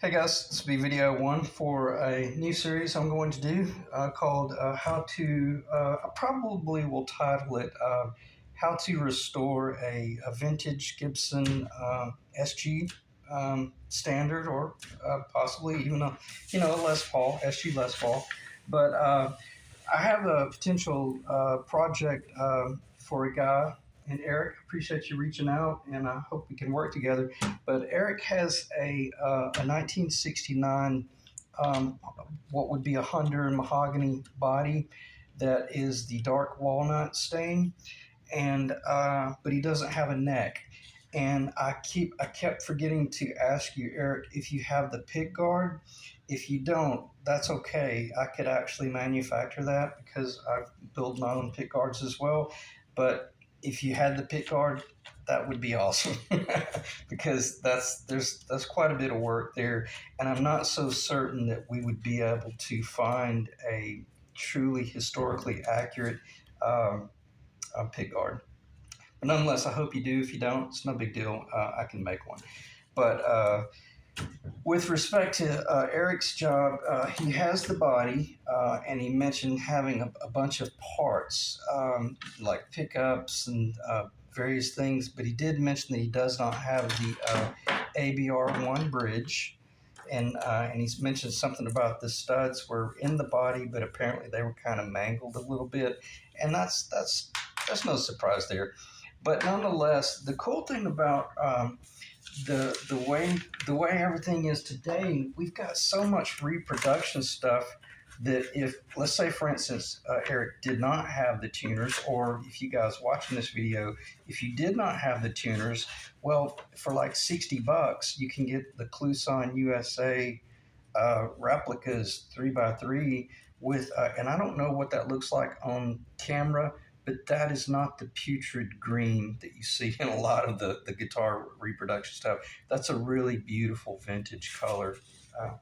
Hey guys, this will be video one for a new series I'm going to do called How to, I probably will title it How to Restore a Vintage Gibson SG Standard, or possibly even a Les Paul, SG Les Paul. But I have a potential project for a guy, and Eric, appreciate you reaching out, and I hope we can work together. But Eric has a 1969, what would be a Hunter mahogany body that is the dark walnut stain, and but he doesn't have a neck. And I kept forgetting to ask you, Eric, if you have the pick guard. If you don't, that's okay. I could actually manufacture that because I build my own pick guards as well. But if you had the pick guard, that would be awesome because that's quite a bit of work there, and I'm not so certain that we would be able to find a truly historically accurate pick guard. But nonetheless, I hope you do. If you don't, it's no big deal. I can make one. But with respect to Eric's job, he has the body, and he mentioned having a bunch of parts like pickups and various things. But he did mention that he does not have the ABR1 bridge, and he's mentioned something about the studs were in the body, but apparently they were kind of mangled a little bit, and that's no surprise there. But nonetheless, the cool thing about the way everything is today, we've got so much reproduction stuff that if, let's say, for instance, Eric did not have the tuners, or if you guys watching this video, if you did not have the tuners, well, for like $60, you can get the Cluson USA replicas 3x3 with, and I don't know what that looks like on camera, but that is not the putrid green that you see in a lot of the guitar reproduction stuff. That's a really beautiful vintage color. I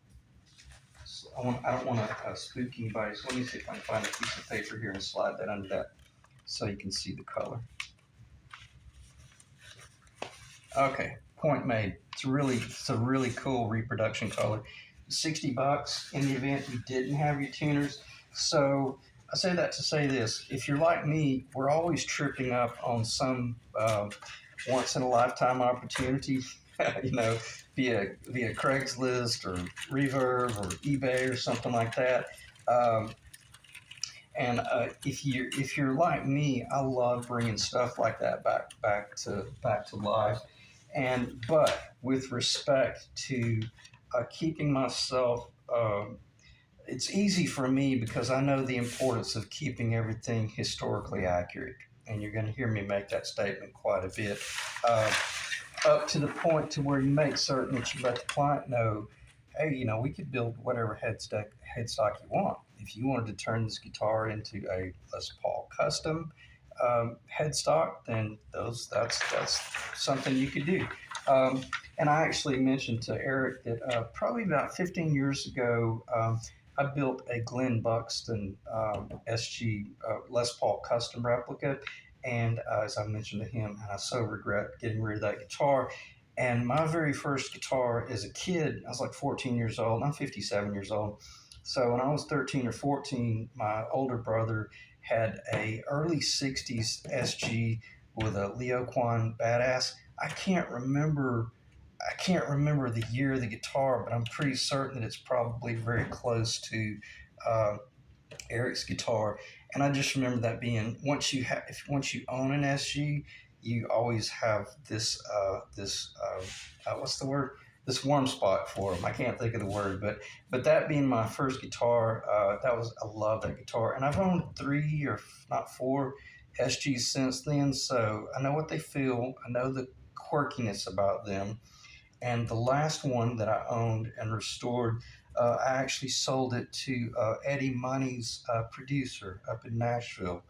don't want to spook anybody, so let me see if I can find a piece of paper here and slide that under that so you can see the color. Okay, point made. It's a really cool reproduction color. $60 in the event you didn't have your tuners. So I say that to say this: if you're like me, we're always tripping up on some once in a lifetime opportunity, via Craigslist or Reverb or eBay or something like that. And if you're like me, I love bringing stuff like that back to life. But with respect to keeping myself. It's easy for me because I know the importance of keeping everything historically accurate, and you're going to hear me make that statement quite a bit, up to the point to where you make certain that you let the client know, hey, we could build whatever headstock you want. If you wanted to turn this guitar into a Les Paul custom headstock, then that's something you could do. And I actually mentioned to Eric that probably about 15 years ago, I built a Glenn Buxton SG Les Paul custom replica, and as I mentioned to him, and I so regret getting rid of that guitar. And my very first guitar as a kid, I was like 14 years old. I'm 57 years old. So when I was 13 or 14, my older brother had a early 60s SG with a Leo Quan Badass. I can't remember the year of the guitar, but I'm pretty certain that it's probably very close to Eric's guitar. And I just remember that being once you own an SG, you always have this what's the word? This warm spot for them. I can't think of the word, but that being my first guitar, I love that guitar, and I've owned 3 or not 4 SGs since then, so I know what they feel. I know the quirkiness about them. And the last one that I owned and restored, I actually sold it to Eddie Money's producer up in Nashville,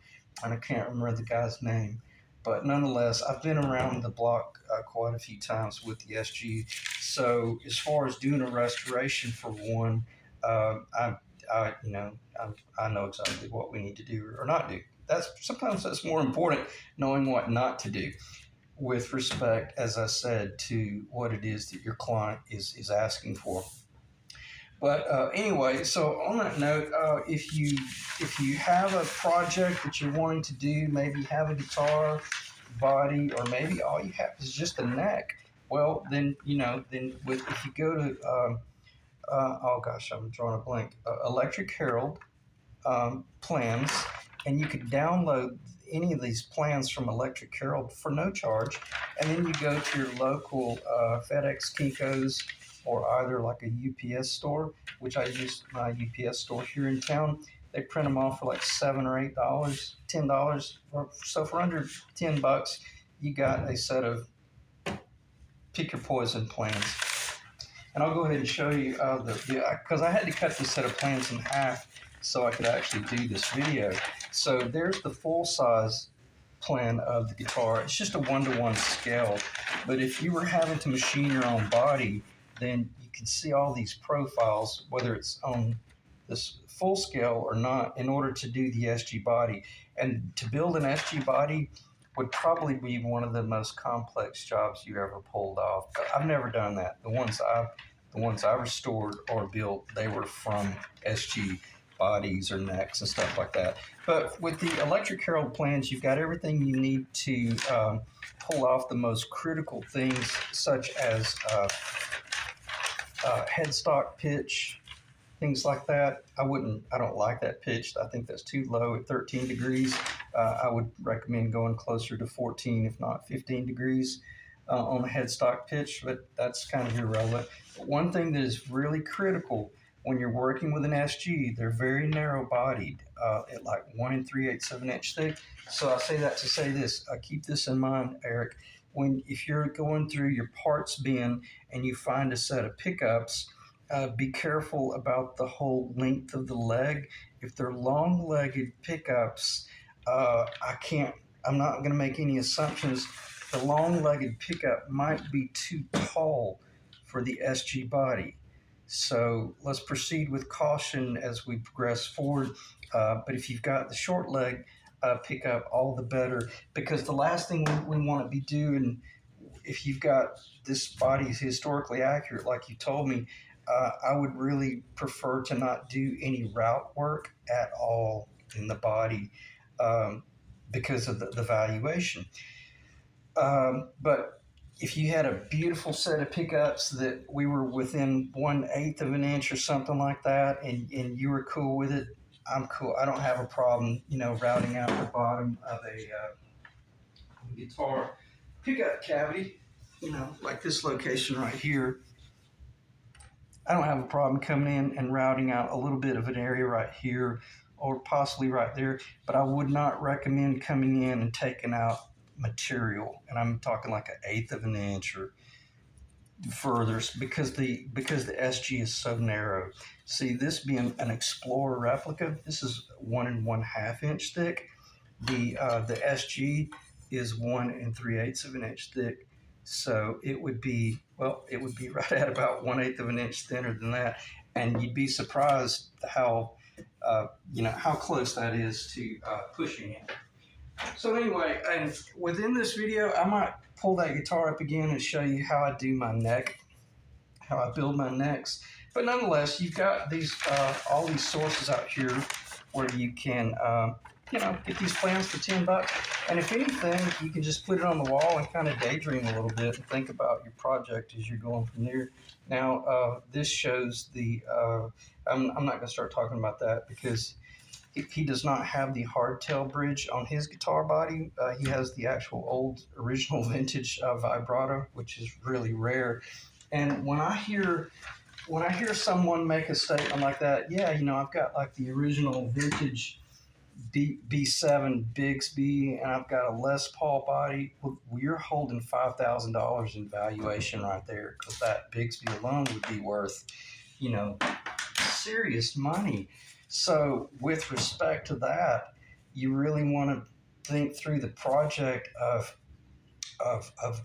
and I can't remember the guy's name. But nonetheless, I've been around the block quite a few times with the SG. So as far as doing a restoration for one, I know exactly what we need to do or not do. Sometimes that's more important, knowing what not to do, with respect, as I said, to what it is that your client is asking for. But anyway, so on that note, if you have a project that you're wanting to do, maybe have a guitar body, or maybe all you have is just a neck. Well, then then if you go to oh gosh, I'm drawing a blank. Electric Herald plans, and you could download any of these plans from Electric Herald for no charge, and then you go to your local FedEx, Kinko's, or either like a UPS store, which I use my UPS store here in town. They print them off for like $7 or $8, $10, or so for under $10, you got a set of pick your poison plans. And I'll go ahead and show you because I had to cut this set of plans in half so I could actually do this video. So there's the full size plan of the guitar. It's just a 1-to-1 scale. But if you were having to machine your own body, then you can see all these profiles, whether it's on this full scale or not, in order to do the SG body. And to build an SG body would probably be one of the most complex jobs you ever pulled off. I've never done that. The ones I restored or built, they were from SG bodies or necks and stuff like that. But with the Electric Herald plans, you've got everything you need to pull off the most critical things, such as headstock pitch, things like that. I don't like that pitch. I think that's too low at 13 degrees. I would recommend going closer to 14, if not 15 degrees on the headstock pitch, but that's kind of irrelevant. But one thing that is really critical when you're working with an SG, they're very narrow bodied, at like 1 3/8 of an inch thick. So I say that to say this, keep this in mind, Eric. If you're going through your parts bin and you find a set of pickups, be careful about the whole length of the leg. If they're long-legged pickups, I'm not going to make any assumptions. The long-legged pickup might be too tall for the SG body. So let's proceed with caution as we progress forward. But if you've got the short leg pickup, all the better, because the last thing we want to be doing, if you've got this body is historically accurate, like you told me, I would really prefer to not do any route work at all in the body because of the valuation. But if you had a beautiful set of pickups that we were within 1/8 of an inch or something like that, and you were cool with it, I'm cool. I don't have a problem, routing out the bottom of a guitar pickup cavity, like this location right here. I don't have a problem coming in and routing out a little bit of an area right here or possibly right there, but I would not recommend coming in and taking out material, and I'm talking like 1/8 of an inch or further, because the SG is so narrow. See, this being an Explorer replica, this is 1 1/2 inch thick. The SG is 1 3/8 of an inch thick. So it would be right at about 1/8 of an inch thinner than that, and you'd be surprised how how close that is to pushing it. So anyway, and within this video, I might pull that guitar up again and show you how I do my neck, how I build my necks. But nonetheless, you've got these all these sources out here where you can get these plans for $10. And if anything, you can just put it on the wall and kind of daydream a little bit and think about your project as you're going from there. Now, this shows the, I'm not going to start talking about that because he does not have the hardtail bridge on his guitar body. He has the actual old original vintage vibrato, which is really rare. And when I hear someone make a statement like that, yeah, I've got like the original vintage B7 Bigsby, and I've got a Les Paul body. Well, you're holding $5,000 in valuation right there, because that Bigsby alone would be worth, serious money. So, with respect to that, you really want to think through the project of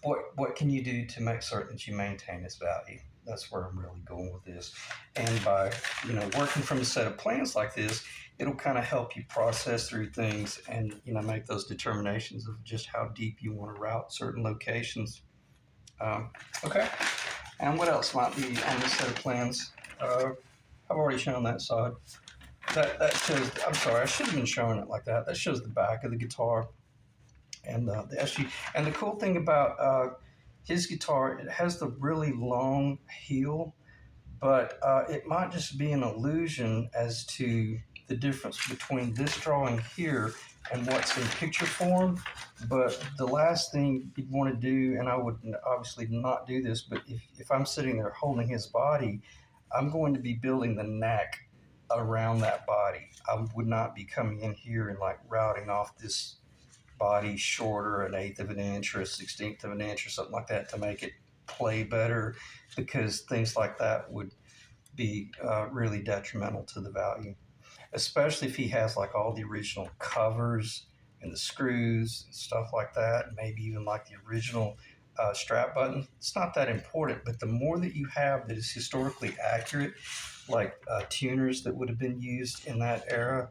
what can you do to make certain that you maintain its value. That's where I'm really going with this. And by working from a set of plans like this, it'll kind of help you process through things and make those determinations of just how deep you want to route certain locations. Okay. And what else might be on this set of plans? I've already shown that side. That shows. I'm sorry, I should have been showing it like that. That shows the back of the guitar and the SG. And the cool thing about his guitar, it has the really long heel, but it might just be an illusion as to the difference between this drawing here and what's in picture form. But the last thing you'd want to do, and I would obviously not do this, but if I'm sitting there holding his body, I'm going to be building the neck around that body. I would not be coming in here and like routing off this body shorter, an eighth of an inch or a 16th of an inch or something like that to make it play better, because things like that would be really detrimental to the value, especially if he has like all the original covers and the screws and stuff like that, maybe even like the original strap button. It's not that important, but the more that you have that is historically accurate, like tuners that would have been used in that era,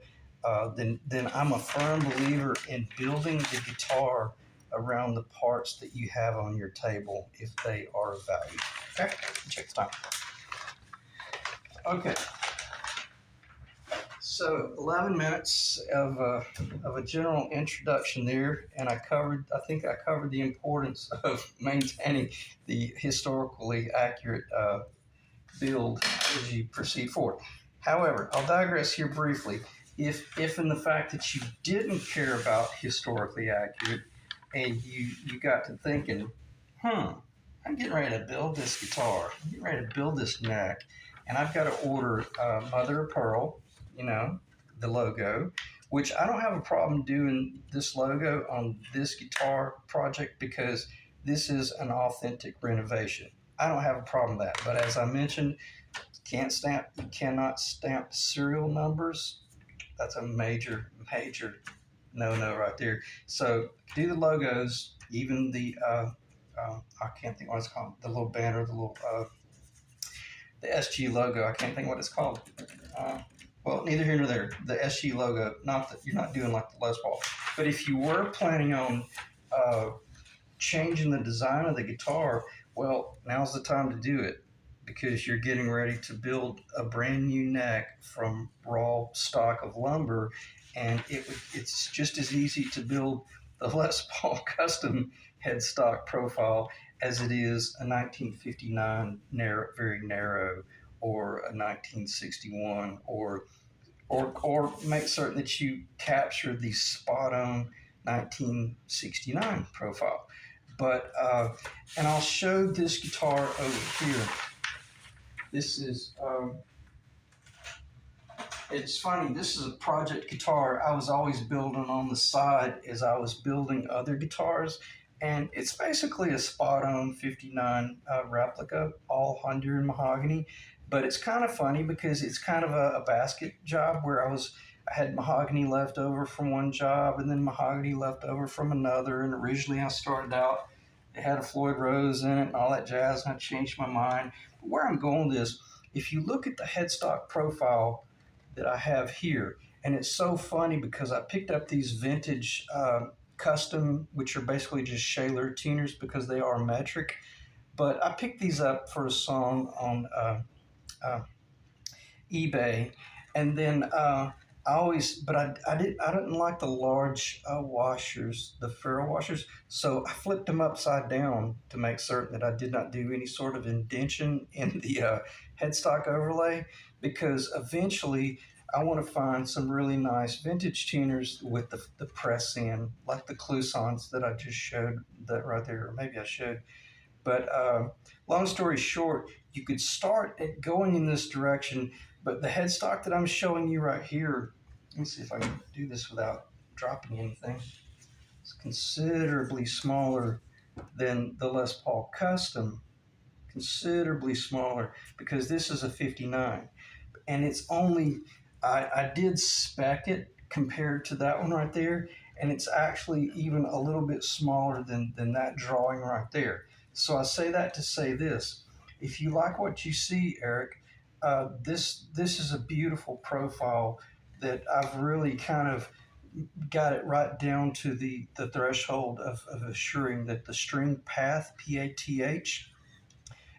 then I'm a firm believer in building the guitar around the parts that you have on your table if they are of value. Okay, check the time. Okay, so 11 minutes of a general introduction there, and I think I covered the importance of maintaining the historically accurate build as you proceed forward. However, I'll digress here briefly. If in the fact that you didn't care about historically accurate and you got to thinking, I'm getting ready to build this guitar, I'm getting ready to build this neck, and I've got to order mother of pearl, you know, the logo, which I don't have a problem doing this logo on this guitar project because this is an authentic renovation. I don't have a problem with that. But as I mentioned, you cannot stamp serial numbers. That's a major, major no right there. So do the logos, even the I can't think what it's called, the little banner, the SG logo. I can't think what it's called. Well, neither here nor there. The SG logo. Not that you're not doing like the Les Paul, but if you were planning on changing the design of the guitar, well, now's the time to do it because you're getting ready to build a brand new neck from raw stock of lumber, and it's just as easy to build the Les Paul custom headstock profile as it is a 1959 very narrow, or a 1961, or make certain that you capture the spot on 1969 profile. But and I'll show this guitar over here. This is it's funny. This is a project guitar I was always building on the side as I was building other guitars, and it's basically a spot on 59 replica, all Honduran mahogany. But it's kind of funny because it's kind of a basket job where I had mahogany left over from one job and then mahogany left over from another. And originally I started out, it had a Floyd Rose in it and all that jazz, and I changed my mind. But where I'm going with this, if you look at the headstock profile that I have here, and it's so funny because I picked up these vintage custom, which are basically just Shaler tuners because they are metric. But I picked these up for a song on uh, eBay, and then but I didn't like the large washers, the ferrule washers, so I flipped them upside down to make certain that I did not do any sort of indention in the headstock overlay, because eventually I want to find some really nice vintage tuners with the press in, like the Clusons that I just showed that right there, or maybe I showed. But long story short, you could start at going in this direction, but the headstock that I'm showing you right here, let me see if I can do this without dropping anything. It's considerably smaller than the Les Paul Custom, considerably smaller, because this is a 59. And it's only, I did spec it compared to that one right there, and it's actually even a little bit smaller than that drawing right there. So I say that to say this: if you like what you see, Eric, this is a beautiful profile that I've really kind of got it right down to the threshold of assuring that the string path, PATH,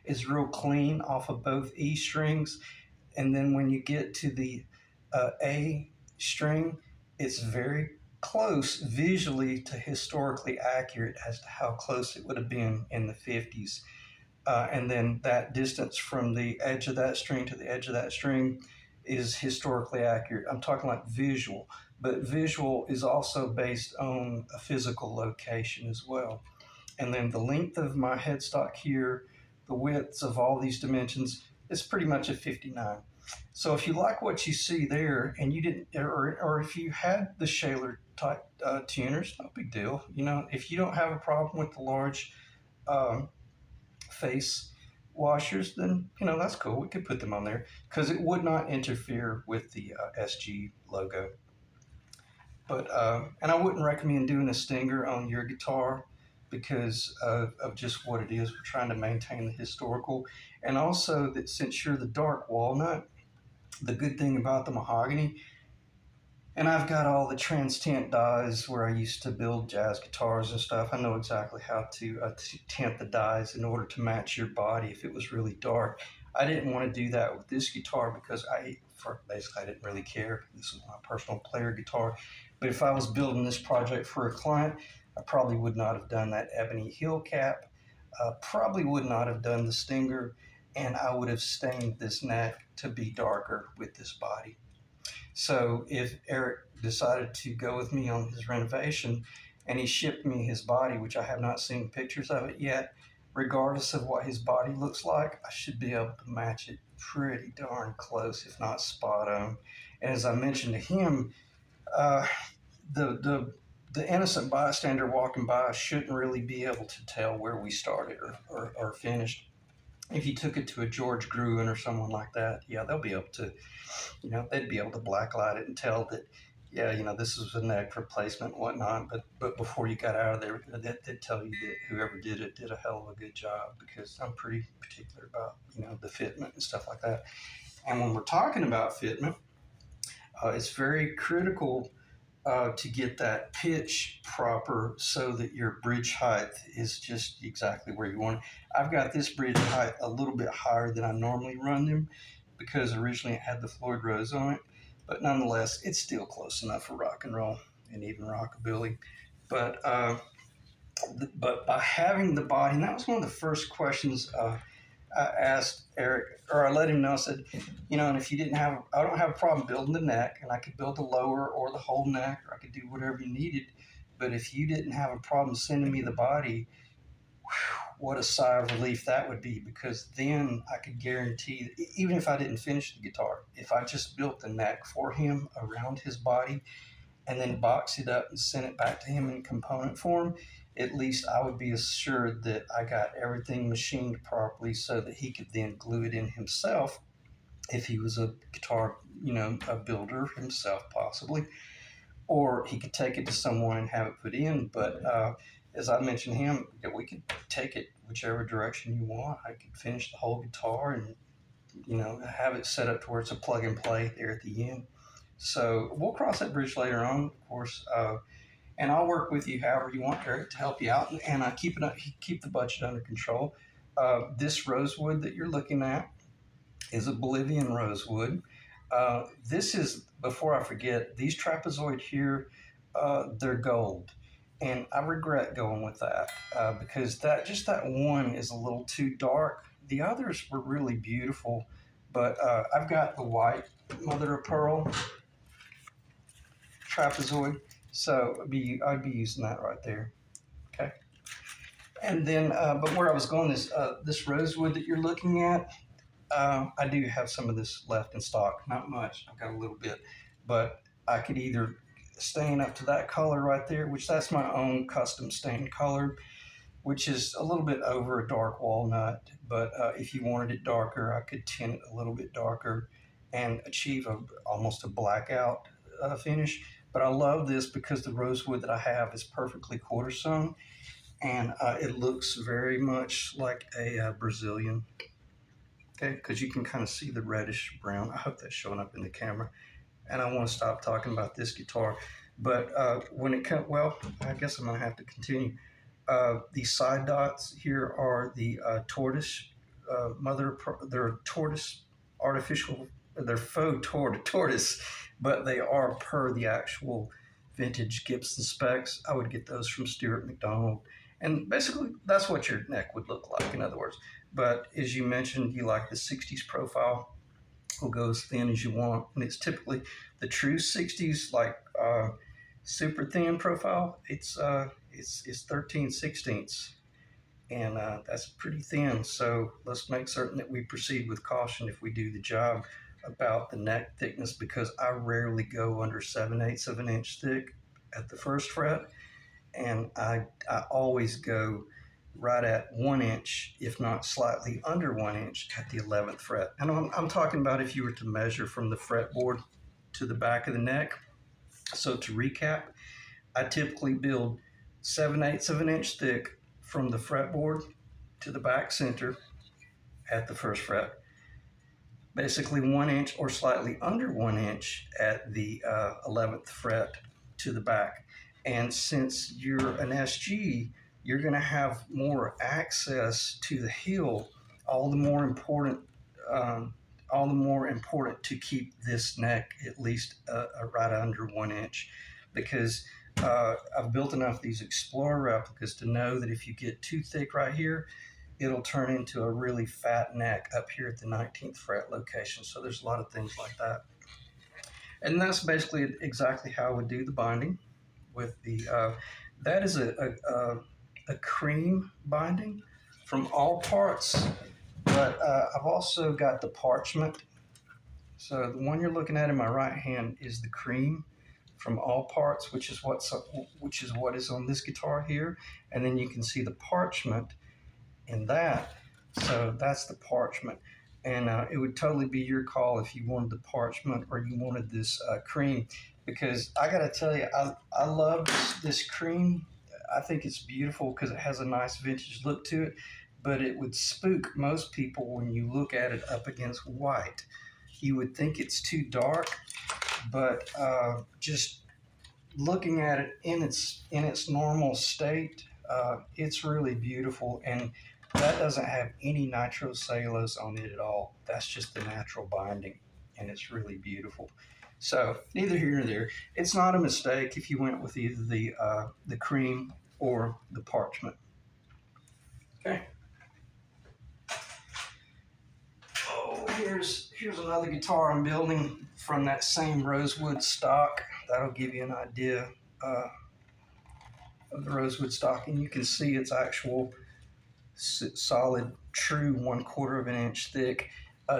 is real clean off of both E strings. And then when you get to the A string, it's very close visually to historically accurate as to how close it would have been in the 50s. And then that distance from the edge of that string to the edge of that string is historically accurate. I'm talking like visual, but visual is also based on a physical location as well. And then the length of my headstock here, the widths of all these dimensions is pretty much a 59. So if you like what you see there, and you didn't, or if you had the Shaler type tuners, no big deal. You know, if you don't have a problem with the large um, face washers, then you know that's cool. We could put them on there because it would not interfere with the SG logo. But and I wouldn't recommend doing a stinger on your guitar because of just what it is. We're trying to maintain the historical, and also that since you're the dark walnut, the good thing about the mahogany, and I've got all the trans-tint dyes where I used to build jazz guitars and stuff. I know exactly how to tint the dyes in order to match your body if it was really dark. I didn't want to do that with this guitar because basically I didn't really care. This was my personal player guitar. But if I was building this project for a client, I probably would not have done that ebony heel cap. Probably would not have done the stinger, and I would have stained this neck to be darker with this body. So if Eric decided to go with me on his renovation and he shipped me his body, which I have not seen pictures of it yet, regardless of what his body looks like, I should be able to match it pretty darn close, if not spot on. And as I mentioned to him, uh, the innocent bystander walking by shouldn't really be able to tell where we started or finished. If you took it to a George Gruen or someone like that, yeah, they'll be able to, you know, they'd be able to blacklight it and tell that, yeah, you know, this was a neck replacement and whatnot. But before you got out of there, they'd tell you that whoever did it did a hell of a good job because I'm pretty particular about, you know, the fitment and stuff like that. And when we're talking about fitment, it's very critical to get that pitch proper so that your bridge height is just exactly where you want it. I've got this bridge height a little bit higher than I normally run them because originally it had the Floyd Rose on it, but nonetheless, it's still close enough for rock and roll and even rockabilly. But but by having the body, and that was one of the first questions I asked Eric, or I let him know. I said, you know, and if you didn't have, I don't have a problem building the neck, and I could build the lower or the whole neck, or I could do whatever you needed. But if you didn't have a problem sending me the body, what a sigh of relief that would be, because then I could guarantee, even if I didn't finish the guitar, if I just built the neck for him around his body and then box it up and send it back to him in component form, at least I would be assured that I got everything machined properly so that he could then glue it in himself if he was a guitar, you know, a builder himself possibly, or he could take it to someone and have it put in. But as I mentioned to him, yeah, we could take it whichever direction you want. I could finish the whole guitar and, you know, have it set up to where it's a plug and play there at the end. So we'll cross that bridge later on, of course, and I'll work with you however you want, Eric, to help you out and keep the budget under control. This rosewood that you're looking at is a Bolivian rosewood. This is, before I forget, these trapezoid here, they're gold. And I regret going with that because that one is a little too dark. The others were really beautiful, but I've got the white mother of pearl trapezoid, so I'd be using that right there. Okay, and then but where I was going is this rosewood that you're looking at. I do have some of this left in stock, not much. I've got a little bit, but I could either stain up to that color right there, which that's my own custom stain color, which is a little bit over a dark walnut. But if you wanted it darker, I could tint it a little bit darker and achieve almost a blackout finish. But I love this because the rosewood that I have is perfectly quarter sewn, and it looks very much like a Brazilian. Okay, because you can kind of see the reddish brown. I hope that's showing up in the camera. And I want to stop talking about this guitar. But when it comes, well, I guess I'm going to have to continue. These side dots here are the tortoise they're tortoise artificial they're faux tortoise, but they are per the actual vintage Gibson specs. I would get those from Stuart McDonald, and basically that's what your neck would look like. In other words, but as you mentioned, you like the '60s profile. Will go as thin as you want, and it's typically the true '60s like super thin profile. It's 13/16, and that's pretty thin. So let's make certain that we proceed with caution if we do the job about the neck thickness, because I rarely go under 7/8 of an inch thick at the first fret, and I always go right at 1 inch, if not slightly under 1 inch at the 11th fret. And I'm talking about if you were to measure from the fretboard to the back of the neck. So to recap, I typically build 7/8 of an inch thick from the fretboard to the back center at the first fret, basically 1 inch or slightly under 1 inch at the 11th fret to the back. And since you're an SG, you're going to have more access to the heel. All the more important, um, all the more important to keep this neck at least right under 1 inch, because I've built enough of these Explorer replicas to know that if you get too thick right here, it'll turn into a really fat neck up here at the 19th fret location. So there's a lot of things like that. And that's basically exactly how I would do the binding with the, that is a cream binding from all parts, but I've also got the parchment. So the one you're looking at in my right hand is the cream from all parts, which is what is on this guitar here, and then you can see the parchment in that. So that's the parchment, and it would totally be your call if you wanted the parchment or you wanted this cream, because I got to tell you, I love this cream. I think it's beautiful because it has a nice vintage look to it, but it would spook most people when you look at it up against white. You would think it's too dark, but just looking at it in its normal state, it's really beautiful, and that doesn't have any nitrocellulose on it at all. That's just the natural binding, and it's really beautiful. So neither here nor there. It's not a mistake if you went with either the cream or the parchment. Okay. Oh, here's another guitar I'm building from that same rosewood stock. That'll give you an idea of the rosewood stock, and you can see its actual solid, true 1/4 of an inch thick.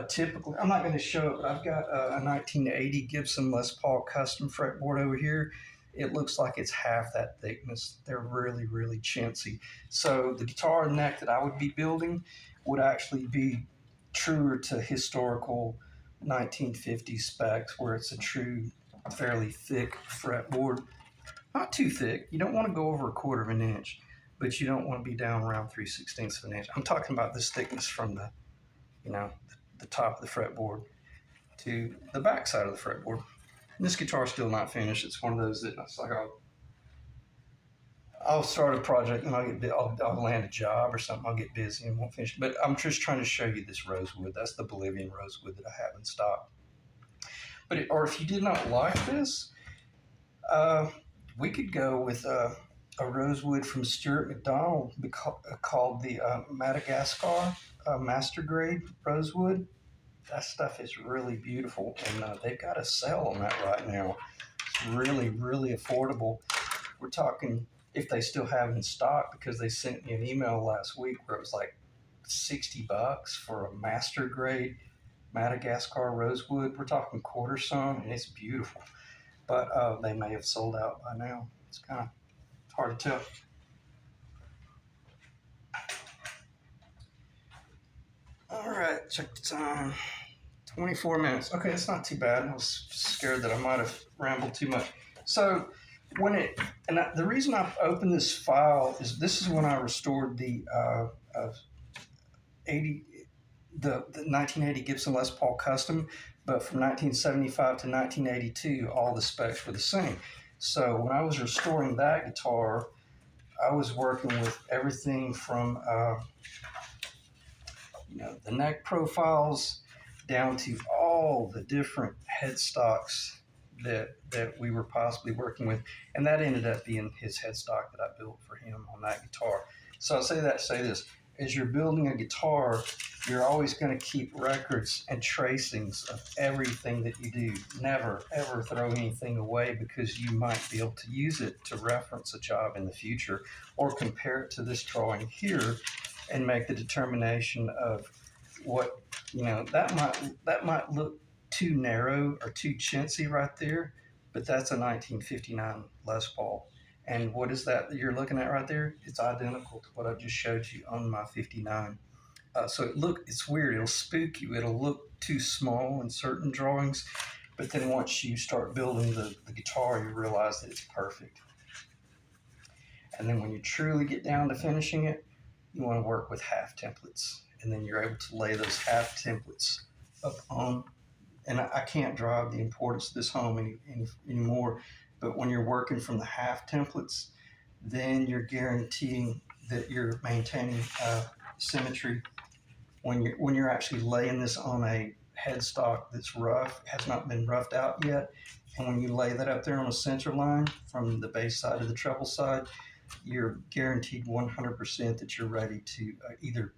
Typically, I'm not going to show it, but I've got a 1980 Gibson Les Paul custom fretboard over here. It looks like it's half that thickness. They're really, really chintzy. So the guitar neck that I would be building would actually be truer to historical 1950s specs, where it's a true, fairly thick fretboard. Not too thick. You don't want to go over 1/4 of an inch, but you don't want to be down around 3/16 of an inch. I'm talking about this thickness from the top of the fretboard to the back side of the fretboard. And this guitar's still not finished. It's one of those that it's like I'll start a project and I'll land a job or something. I'll get busy and won't finish. But I'm just trying to show you this rosewood. That's the Bolivian rosewood that I have in stock. Or if you did not like this, we could go with a rosewood from Stuart McDonald called the Madagascar Master Grade Rosewood. That stuff is really beautiful, and they've got a sale on that right now. It's really, really affordable. We're talking, if they still have it in stock, because they sent me an email last week where it was like $60 for a Master Grade Madagascar Rosewood. We're talking quarter some, and it's beautiful. But they may have sold out by now. It's kind of hard to tell. All right, check the time. 24 minutes. Okay, that's not too bad. I was scared that I might have rambled too much. So the reason I opened this file is this is when I restored the 1980 Gibson Les Paul Custom, but from 1975 to 1982, all the specs were the same. So when I was restoring that guitar, I was working with everything from the neck profiles, down to all the different headstocks that we were possibly working with, and that ended up being his headstock that I built for him on that guitar. So I say that to say this: as you're building a guitar, you're always going to keep records and tracings of everything that you do. Never ever throw anything away, because you might be able to use it to reference a job in the future, or compare it to this drawing here and make the determination of what, that might look too narrow or too chintzy right there, but that's a 1959 Les Paul. And what is that you're looking at right there? It's identical to what I just showed you on my 59. So it's weird. It'll spook you. It'll look too small in certain drawings, but then once you start building the guitar, you realize that it's perfect. And then when you truly get down to finishing it, you want to work with half templates, and then you're able to lay those half templates up on. And I can't drive the importance of this home anymore, but when you're working from the half templates, then you're guaranteeing that you're maintaining symmetry. When you're actually laying this on a headstock that's rough, has not been roughed out yet, and when you lay that up there on a center line from the bass side to the treble side, you're guaranteed 100% that you're ready to either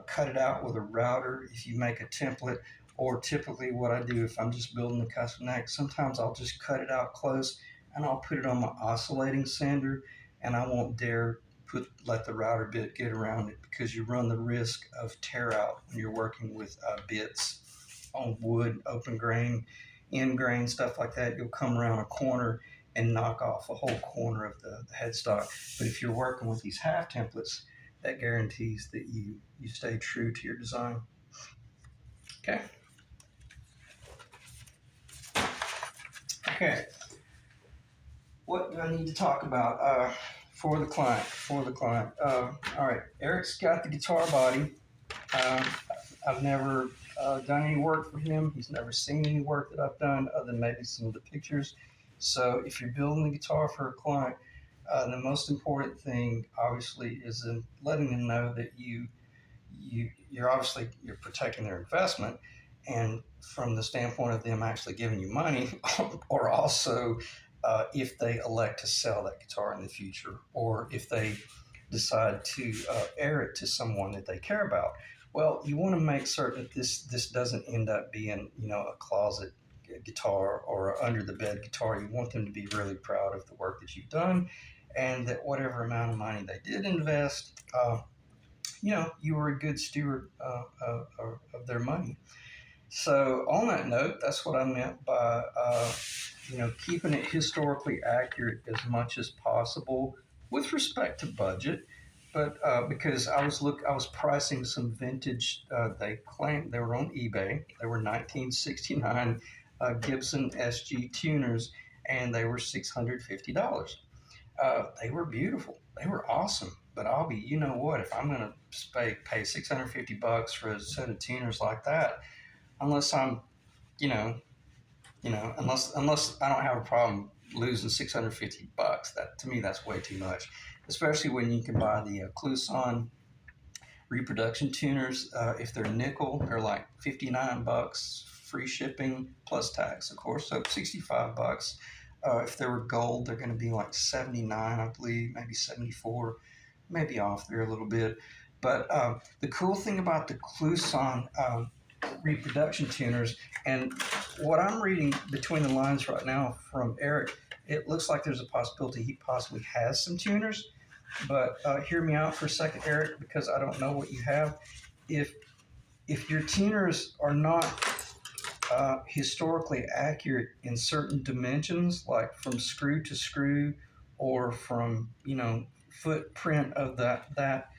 cut it out with a router if you make a template, or typically what I do if I'm just building a custom neck, sometimes I'll just cut it out close and I'll put it on my oscillating sander, and I won't dare let the router bit get around it, because you run the risk of tear out when you're working with bits on wood, open grain, end grain, stuff like that. You'll come around a corner and knock off a whole corner of the headstock. But if you're working with these half templates, that guarantees that you stay true to your design. Okay. Okay. What do I need to talk about for the client? All right. Eric's got the guitar body. Um, I've never done any work for him. He's never seen any work that I've done, other than maybe some of the pictures. So if you're building the guitar for a client, the most important thing, obviously, is in letting them know that you're protecting their investment, and from the standpoint of them actually giving you money, or also if they elect to sell that guitar in the future, or if they decide to air it to someone that they care about. Well, you want to make certain that this doesn't end up being, a closet guitar or a under the bed guitar. You want them to be really proud of the work that you've done, and that whatever amount of money they did invest, you were a good steward of their money. So on that note, that's what I meant by keeping it historically accurate as much as possible with respect to budget. But because I was pricing some vintage. They claimed they were on eBay. They were 1969 Gibson SG tuners, and they were $650. They were beautiful. They were awesome. But I'll be, you know what? If I'm going to pay $650 for a set of tuners like that, unless I'm, you know, unless I don't have a problem losing $650, that to me that's way too much. Especially when you can buy the Kluson reproduction tuners. If they're nickel, they're like $59, free shipping plus tax, of course, so $65. If they were gold, they're going to be like 79, I believe, maybe 74, maybe off there a little bit. But the cool thing about the Kluson reproduction tuners, and what I'm reading between the lines right now from Eric, it looks like there's a possibility he possibly has some tuners. But hear me out for a second, Eric, because I don't know what you have. If your tuners are not historically accurate in certain dimensions, like from screw to screw, or from footprint of that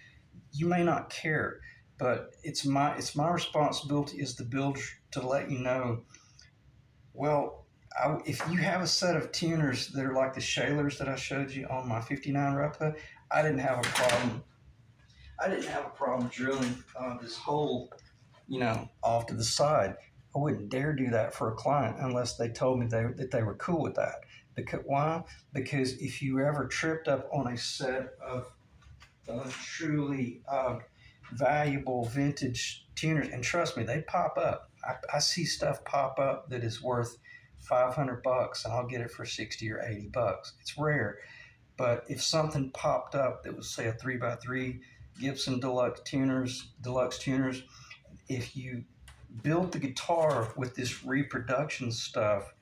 you may not care. But it's my responsibility as the builder to let you know. Well, if you have a set of tuners that are like the Shalers that I showed you on my 59 replica, I didn't have a problem. I didn't have a problem drilling this hole, off to the side. I wouldn't dare do that for a client unless they told me that they were cool with that. Because why? Because if you ever tripped up on a set of truly valuable vintage tuners, and trust me, they pop up. I see stuff pop up that is worth $500, and I'll get it for 60 or $80. It's rare, but if something popped up that was, say, a 3x3 Gibson deluxe tuners, if you built the guitar with this reproduction stuff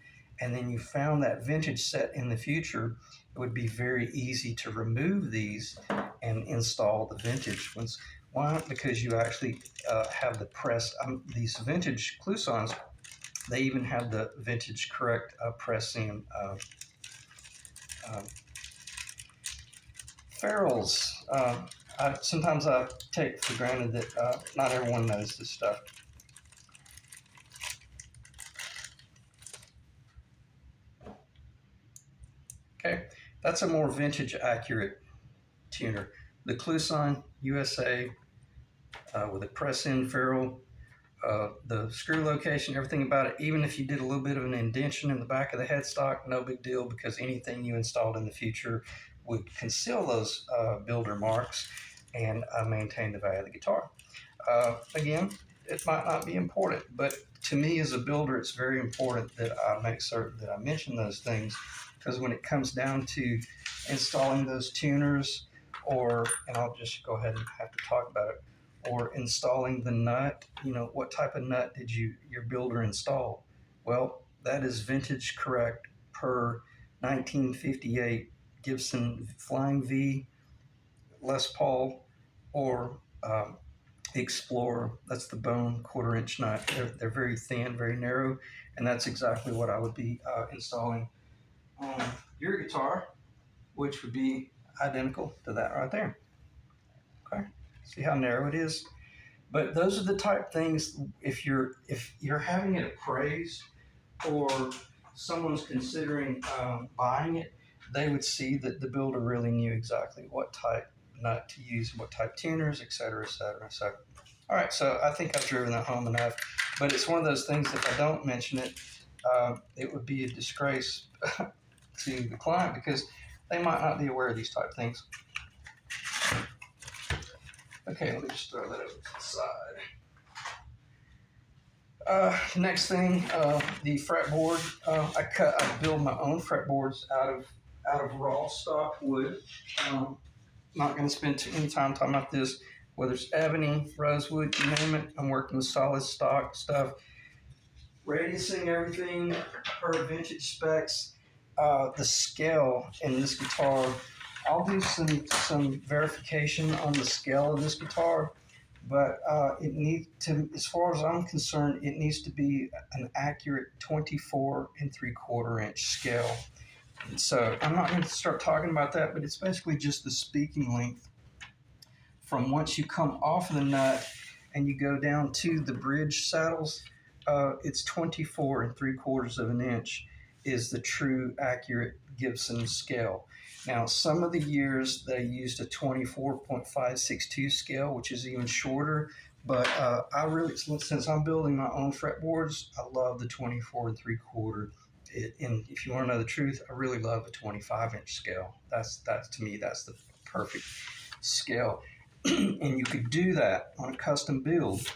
and then you found that vintage set in the future, it would be very easy to remove these and install the vintage ones. Why? Because you actually have the pressed, these vintage Clusons, they even have the vintage correct pressing uh, ferrules. Sometimes I take for granted that not everyone knows this stuff. Okay, that's a more vintage accurate tuner. The Cluson USA with a press-in ferrule, the screw location, everything about it. Even if you did a little bit of an indentation in the back of the headstock, no big deal, because anything you installed in the future would conceal those builder marks and maintain the value of the guitar. Again, it might not be important, but to me as a builder, it's very important that I make certain that I mention those things, because when it comes down to installing those tuners, and I'll just go ahead and have to talk about it, or installing the nut, what type of nut did your builder install? Well, that is vintage correct per 1958 Gibson Flying V, Les Paul, or Explorer. That's the bone 1/4 inch nut. They're very thin, very narrow, and that's exactly what I would be installing on your guitar, which would be identical to that right there. Okay, see how narrow it is? But those are the type things, if you're having it appraised or someone's considering buying it, they would see that the builder really knew exactly what type nut to use, what type tuners, et cetera, et cetera. So, all right, so I think I've driven that home enough. But it's one of those things, if I don't mention it, it would be a disgrace to the client, because they might not be aware of these type things. Okay, let me just throw that over to the side. Next thing, the fretboard. I build my own fretboards out of raw stock wood. Not going to spend any time talking about this. Whether it's ebony, rosewood, you name it, I'm working with solid stock stuff. Radiusing everything per vintage specs. The scale in this guitar, I'll do some verification on the scale of this guitar, but it needs to, as far as I'm concerned, it needs to be an accurate 24 3/4 inch scale. So I'm not going to start talking about that, but it's basically just the speaking length from once you come off of the nut and you go down to the bridge saddles. It's 24 3/4 inch is the true accurate Gibson scale. Now, some of the years they used a 24.562 scale, which is even shorter. But I really, since I'm building my own fretboards, I love the 24 3/4. And if you want to know the truth, I really love a 25-inch scale. That's to me, that's the perfect scale. And you could do that on a custom build,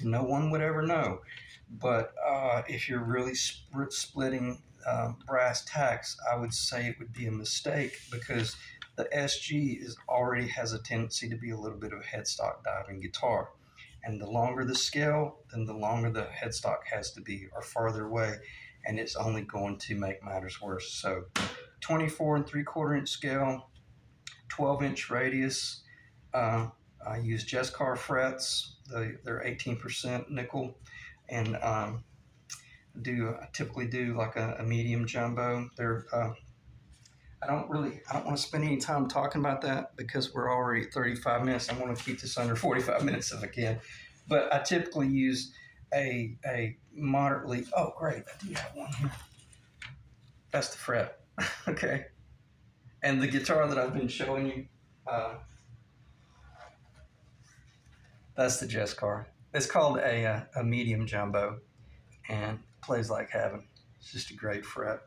and no one would ever know. But if you're really splitting brass tacks, I would say it would be a mistake, because the SG already has a tendency to be a little bit of a headstock diving guitar. And the longer the scale, then the longer the headstock has to be, or farther away, and it's only going to make matters worse. So 24 3/4 inch scale, 12-inch radius. I use Jescar frets. They're 18% nickel, and I typically do like a medium jumbo. I don't want to spend any time talking about that, because we're already at 35 minutes. I want to keep this under 45 minutes if I can. But I typically use a moderately. Oh, great! I do have one here. That's the fret. Okay. And the guitar that I've been showing you, that's the Jescar. It's called a medium jumbo, and plays like heaven. It's just a great fret.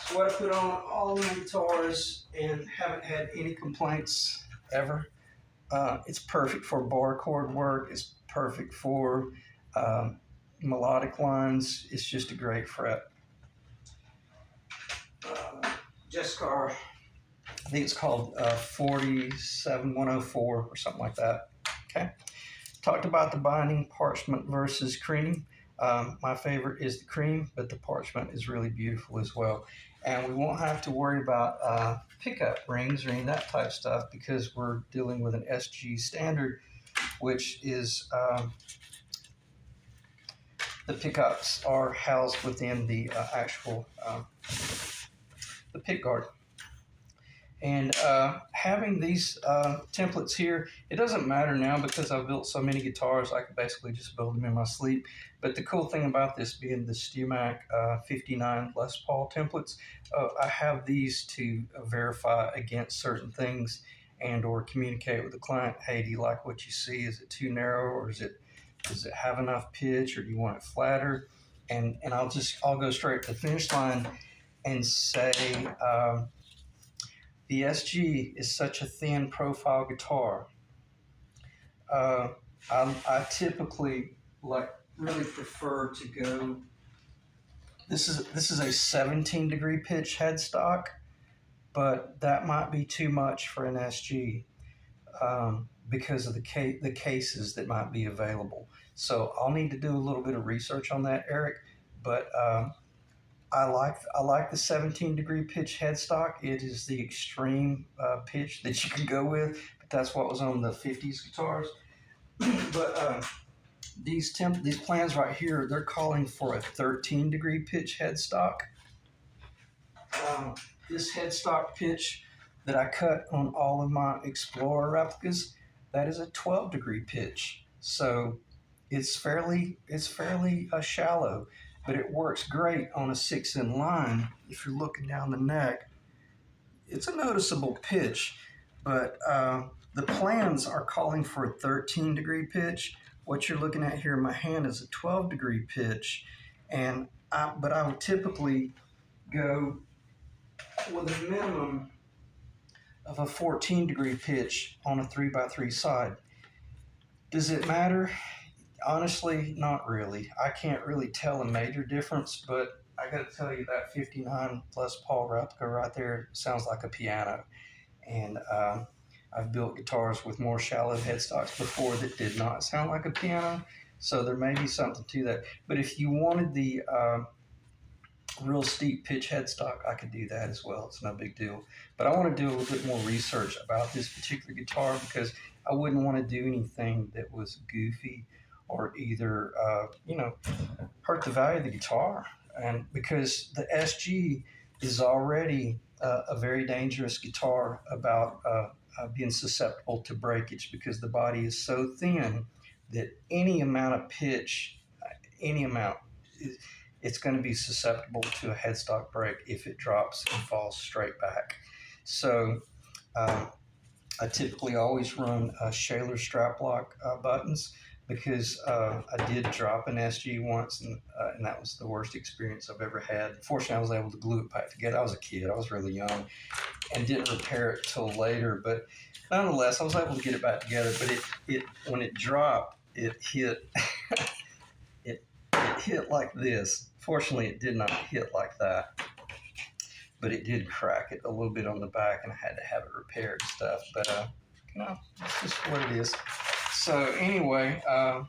So what I put on all my guitars, and haven't had any complaints ever. It's perfect for bar chord work. It's perfect for um, melodic lines. It's just a great fret. Jessica, I think it's called 47104 or something like that. Okay. Talked about the binding parchment versus cream. My favorite is the cream, but the parchment is really beautiful as well. And we won't have to worry about pickup rings or any of that type of stuff because we're dealing with an SG standard, which is the pickups are housed within the actual the pick guard. And having these templates here, it doesn't matter now because I've built so many guitars, I can basically just build them in my sleep. But the cool thing about this being the StewMac 59 Les Paul templates, I have these to verify against certain things and or communicate with the client. Hey, do you like what you see? Is it too narrow, or does it have enough pitch, or do you want it flatter? And I'll go straight to the finish line and say, the SG is such a thin profile guitar. Uh, I typically like really prefer to go. This is a 17-degree pitch headstock, but that might be too much for an SG because of the cases that might be available. So I'll need to do a little bit of research on that, Eric. But I like the 17-degree pitch headstock. It is the extreme pitch that you can go with, but that's what was on the 50s guitars. But these plans right here, they're calling for a 13-degree pitch headstock. Um, this headstock pitch that I cut on all of my Explorer replicas, that is a 12-degree pitch. So it's fairly shallow, but it works great on a 6-in line. If you're looking down the neck, it's a noticeable pitch, but the plans are calling for a 13-degree pitch. What you're looking at here in my hand is a 12-degree pitch, but I would typically go with a minimum of a 14-degree pitch on a 3x3 side. Does it matter? Honestly, not really. I can't really tell a major difference, but I got to tell you that 59 Les Paul replica right there sounds like a piano. And I've built guitars with more shallow headstocks before that did not sound like a piano. So there may be something to that. But if you wanted the real steep pitch headstock, I could do that as well. It's no big deal. But I want to do a little bit more research about this particular guitar because I wouldn't want to do anything that was goofy or either, hurt the value of the guitar. And because the SG is already a very dangerous guitar about being susceptible to breakage because the body is so thin that any amount of pitch, any amount, it's going to be susceptible to a headstock break if it drops and falls straight back. So I typically always run Shaler strap lock buttons because I did drop an SG once, and that was the worst experience I've ever had. Fortunately, I was able to glue it back together. I was a kid. I was really young and didn't repair it till later. But nonetheless, I was able to get it back together. But it when it dropped, it hit it hit like this. Fortunately, it did not hit like that, but it did crack it a little bit on the back, and I had to have it repaired and stuff. But it's just what it is. So anyway, I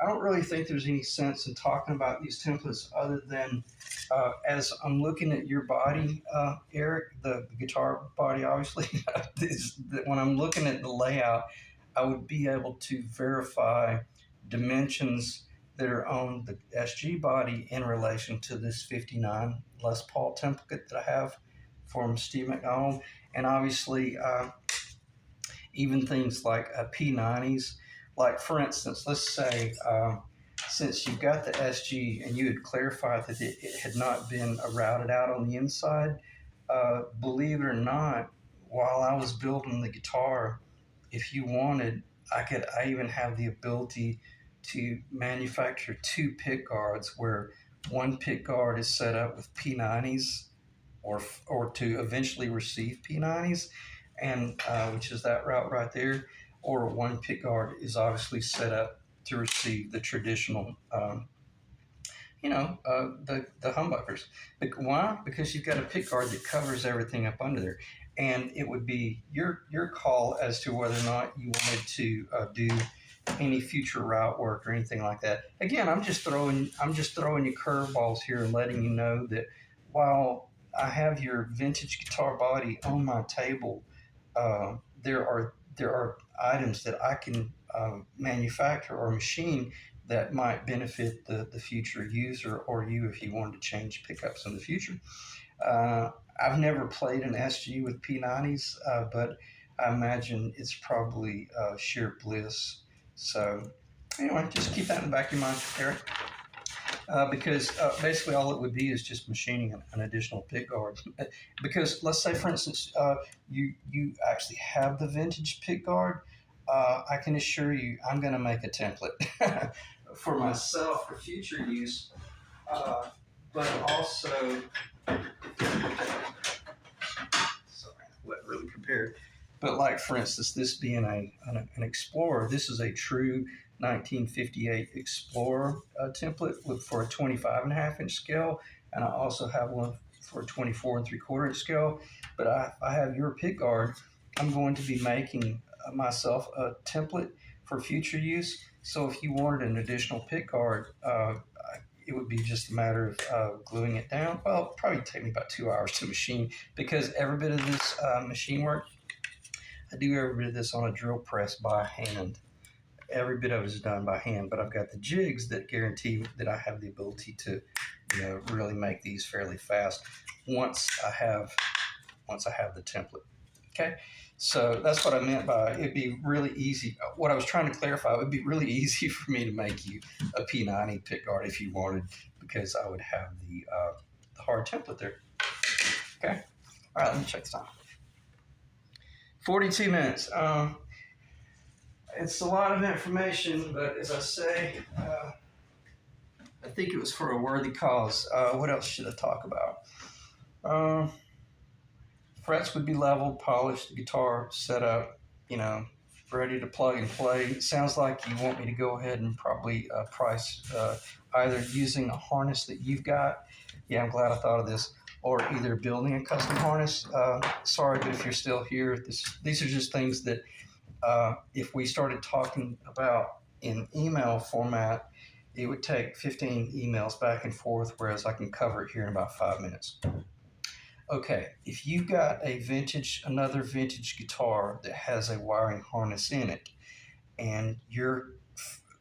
don't really think there's any sense in talking about these templates other than as I'm looking at your body, Eric, the guitar body, obviously, when I'm looking at the layout, I would be able to verify dimensions that are on the SG body in relation to this 59 Les Paul template that I have from Steve McDonald. And obviously, even things like P90s. Like, for instance, let's say since you've got the SG and you had clarified that it had not been routed out on the inside, believe it or not, while I was building the guitar, if you wanted, I even have the ability to manufacture two pick guards where one pick guard is set up with P90s or to eventually receive P90s, and which is that route right there. or one pickguard is obviously set up to receive the traditional, the humbuckers. But why? Because you've got a pickguard that covers everything up under there, and it would be your call as to whether or not you wanted to do any future route work or anything like that. Again, I'm just throwing you curveballs here and letting you know that while I have your vintage guitar body on my table, there are items that I can manufacture or machine that might benefit the future user or you if you wanted to change pickups in the future. Uh, I've never played an SG with P90s, but I imagine it's probably sheer bliss. So, anyway, just keep that in the back of your mind, Eric, because basically all it would be is just machining an additional pick guard. Because let's say, for instance, you actually have the vintage pick guard. I can assure you, I'm going to make a template for myself for future use, uh, but also sorry, what really compared. But like for instance, this being an Explorer, this is a true 1958 Explorer template for a 25.5 inch scale, and I also have one for a 24 3/4 inch scale. But I have your pick guard. I'm going to be making myself a template for future use. So if you wanted an additional pick guard, it would be just a matter of gluing it down. Well, it'd probably take me about 2 hours to machine because every bit of this machine work, I do every bit of this on a drill press by hand. Every bit of it is done by hand, but I've got the jigs that guarantee that I have the ability to, really make these fairly fast once I have the template. Okay, so that's what I meant by it'd be really easy. What I was trying to clarify, it would be really easy for me to make you a P90 pickguard if you wanted, because I would have the hard template there. Okay, all right, let me check this out. 42 minutes. It's a lot of information, but as I say, I think it was for a worthy cause. What else should I talk about? Uh, Frets would be leveled, polished, the guitar set up, ready to plug and play. It sounds like you want me to go ahead and probably price either using a harness that you've got. Yeah, I'm glad I thought of this. Or either building a custom harness. Sorry, but if you're still here, these are just things that if we started talking about in email format, it would take 15 emails back and forth, whereas I can cover it here in about 5 minutes. Okay, if you've got another vintage guitar that has a wiring harness in it, and you're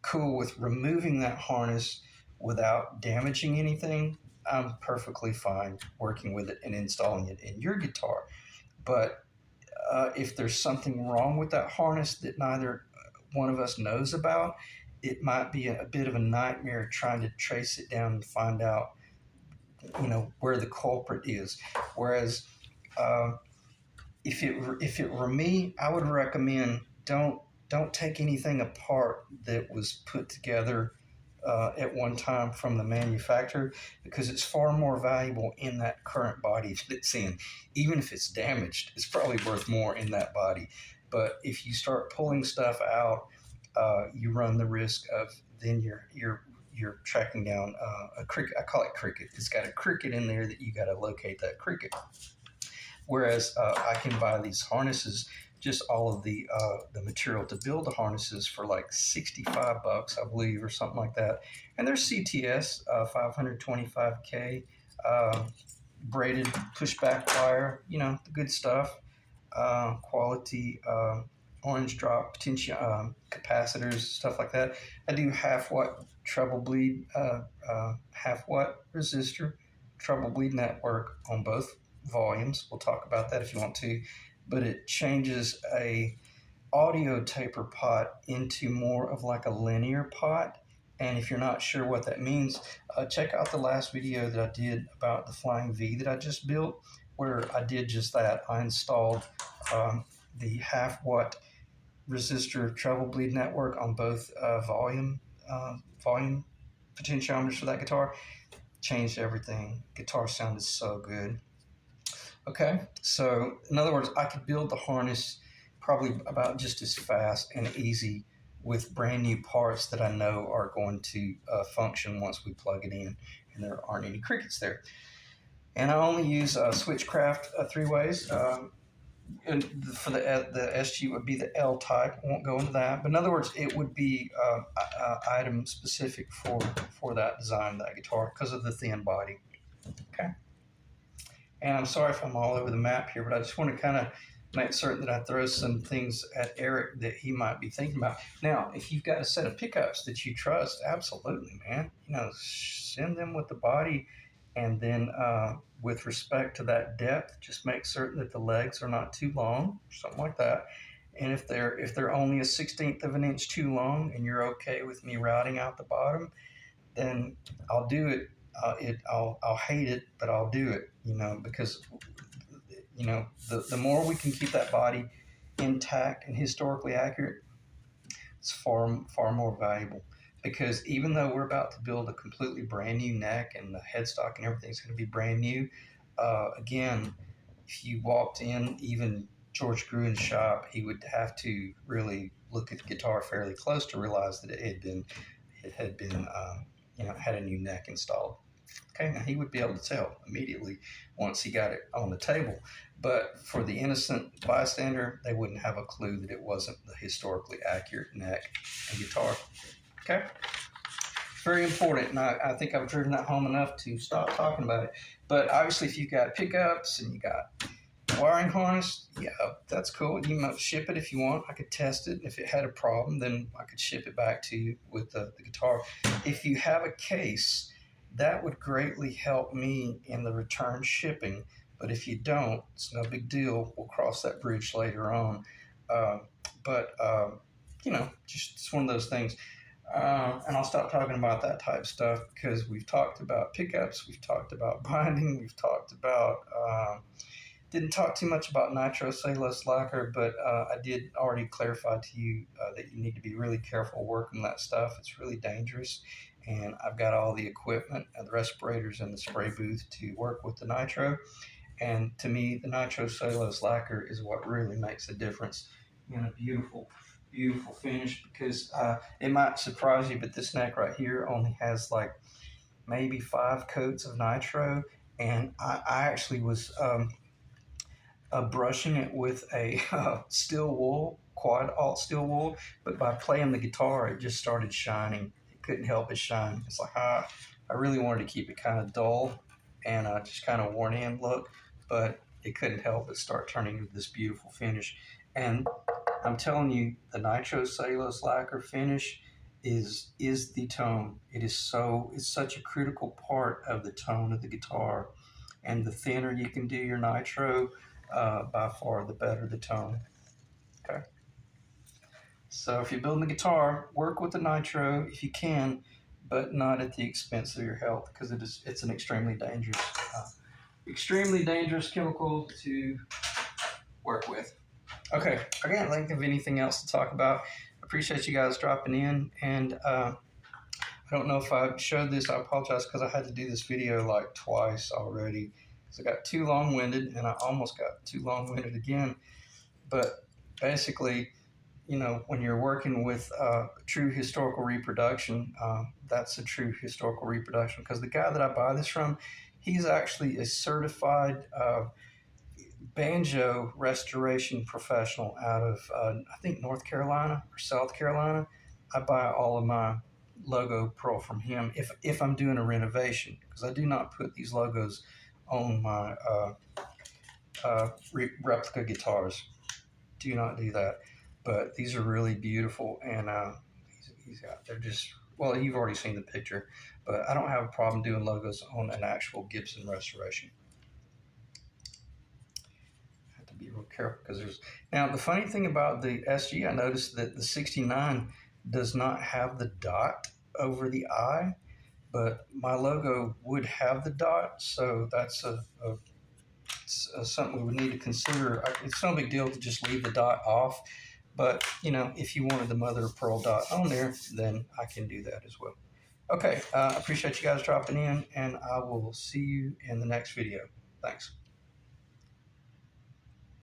cool with removing that harness without damaging anything, I'm perfectly fine working with it and installing it in your guitar. But if there's something wrong with that harness that neither one of us knows about, it might be a bit of a nightmare trying to trace it down and find out, where the culprit is. Whereas if it were me, I would recommend don't take anything apart that was put together at one time from the manufacturer, because it's far more valuable in that current body that it's in. Even if it's damaged, it's probably worth more in that body. But if you start pulling stuff out, you run the risk of then you're tracking down a cricket. I call it cricket. It's got a cricket in there that you got to locate that cricket. Whereas I can buy these harnesses, just all of the material to build the harnesses for like $65, I believe, or something like that. And there's CTS 525K braided pushback wire, the good stuff, quality orange drop potential capacitors, stuff like that. I do half watt treble bleed, half watt resistor, treble bleed network on both volumes. We'll talk about that if you want to, but it changes a audio taper pot into more of like a linear pot. And if you're not sure what that means, check out the last video that I did about the Flying V that I just built, where I did just that. I installed the half watt resistor treble bleed network on both volume potentiometers for that guitar. Changed everything. Guitar sounded so good. Okay, so in other words, I could build the harness probably about just as fast and easy with brand new parts that I know are going to function once we plug it in and there aren't any crickets there. And I only use Switchcraft three ways. And for the SG would be the L type. I won't go into that, but in other words, it would be item specific for that design, that guitar, because of the thin body. Okay. And I'm sorry if I'm all over the map here, but I just want to kind of make certain that I throw some things at Eric that he might be thinking about. Now, if you've got a set of pickups that you trust, absolutely, man. Send them with the body, and then with respect to that depth, just make certain that the legs are not too long, something like that. And if they're only a 16th of an inch too long, and you're okay with me routing out the bottom, then I'll do it. I'll hate it, but I'll do it. Because the more we can keep that body intact and historically accurate, it's far more valuable. Because even though we're about to build a completely brand new neck and the headstock and everything's going to be brand new, again, if you walked in, even George Gruen's shop, he would have to really look at the guitar fairly close to realize that it had been had a new neck installed. Okay, now he would be able to tell immediately once he got it on the table. But for the innocent bystander, they wouldn't have a clue that it wasn't the historically accurate neck and guitar. Okay? It's very important, and I think I've driven that home enough to stop talking about it. But obviously, if you've got pickups and you got wiring harness, yeah, that's cool. You might ship it if you want. I could test it. If it had a problem, then I could ship it back to you with the guitar. If you have a case, that would greatly help me in the return shipping. But if you don't, it's no big deal. We'll cross that bridge later on. Just it's one of those things. And I'll stop talking about that type of stuff because we've talked about pickups, we've talked about binding, we've talked about, didn't talk too much about nitrocellulose lacquer, but I did already clarify to you that you need to be really careful working that stuff. It's really dangerous. And I've got all the equipment and the respirators in the spray booth to work with the nitro. And to me, the nitrocellulose lacquer is what really makes a difference in a beautiful finish, because it might surprise you, but this neck right here only has like maybe 5 coats of nitro, and I actually was brushing it with a steel wool, quad alt steel wool, but by playing the guitar, it just started shining. It couldn't help but shine. It's like, I really wanted to keep it kind of dull and just kind of worn in look, but it couldn't help but start turning into this beautiful finish. And I'm telling you, the nitrocellulose lacquer finish is the tone. It's such a critical part of the tone of the guitar. And the thinner you can do your nitro, by far the better the tone. Okay. So if you're building a guitar, work with the nitro if you can, but not at the expense of your health, because it's an extremely dangerous chemical to work with. Okay, I can't think of anything else to talk about. I appreciate you guys dropping in, and I don't know if I showed this. I apologize because I had to do this video like twice already. So I got too long-winded, and I almost got too long-winded again. But basically, when you're working with true historical reproduction, that's a true historical reproduction, because the guy that I buy this from, he's actually a certified banjo restoration professional out of, I think, North Carolina or South Carolina. I buy all of my logo pearl from him if I'm doing a renovation, because I do not put these logos on my replica guitars. Do not do that. But these are really beautiful, and they're just, well, you've already seen the picture, but I don't have a problem doing logos on an actual Gibson restoration. I have to be real careful, because now the funny thing about the SG, I noticed that the 69 does not have the dot over the I, but my logo would have the dot, so that's something we would need to consider. It's no big deal to just leave the dot off, but if you wanted the mother of pearl dot on there, then I can do that as well. Okay, I appreciate you guys dropping in, and I will see you in the next video. Thanks.